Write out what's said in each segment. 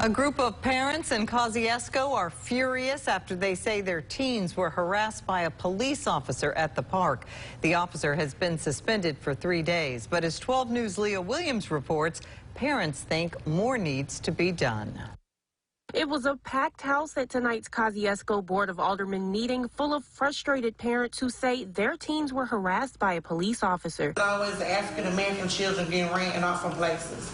A group of parents in Kosciusko are furious after they say their teens were harassed by a police officer at the park. The officer has been suspended for 3 days, but as 12 News' Leah Williams reports, parents think more needs to be done. It was a packed house at tonight's Kosciusko Board of Aldermen meeting full of frustrated parents who say their teens were harassed by a police officer. There's always the African-American children getting ran off from places.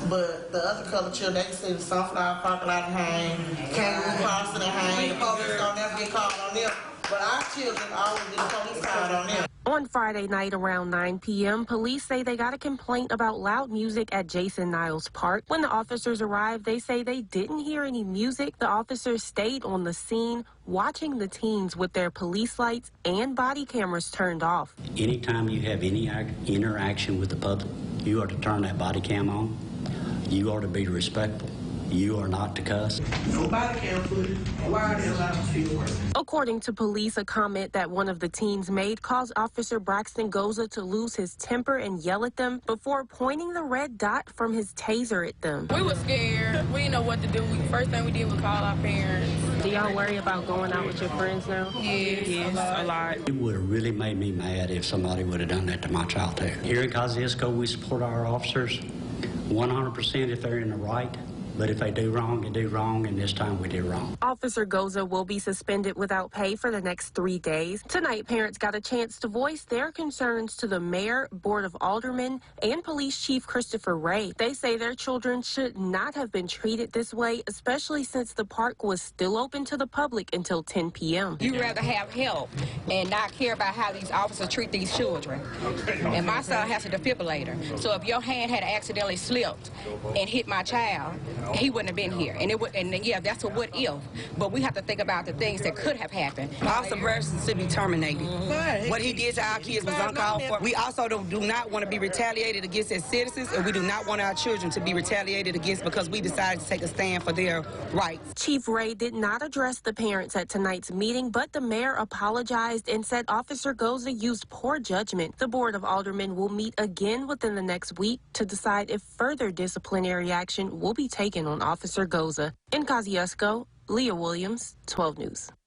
But the other colored children, they can see the Sunflower parking lot and hang, Kangaroo Crossing and hang. The police don't never get called on them. But our children always get police called on them. On Friday night around 9 p.m., police say they got a complaint about loud music at Jason Niles Park. When the officers arrived, they say they didn't hear any music. The officers stayed on the scene, watching the teens with their police lights and body cameras turned off. Anytime you have any interaction with the public, you are to turn that body cam on. You are to be respectful. You are not to cuss. No body cam footage. Why are they allowed to see the work? According to police, a comment that one of the teens made caused Officer Braxton Goza to lose his temper and yell at them before pointing the red dot from his taser at them. We were scared. We didn't know what to do. First thing we did was call our parents. Do y'all worry about going out with your friends now? Yes, a lot. It would have really made me mad if somebody would have done that to my child too. Here in Kosciusko, we support our officers 100% if they're in the right. But if they do wrong, they do wrong, and this time we did wrong. Officer Goza will be suspended without pay for the next 3 days. Tonight, parents got a chance to voice their concerns to the mayor, board of aldermen, and police chief Christopher Ray. They say their children should not have been treated this way, especially since the park was still open to the public until 10 p.m. You'd rather have help and not care about how these officers treat these children. And my son has a defibrillator, so if your hand had accidentally slipped and hit my child, he wouldn't have been here. And yeah, that's a what if. But we have to think about the things that could have happened. Officer Braxton should be terminated. What he did to our kids was uncalled for. We also do not want to be retaliated against as citizens, and we do not want our children to be retaliated against because we decided to take a stand for their rights. Chief Ray did not address the parents at tonight's meeting, but the mayor apologized and said Officer Goza used poor judgment. The Board of Aldermen will meet again within the next week to decide if further disciplinary action will be taken on Officer Goza. In Kosciusko, Leah Williams, 12 News.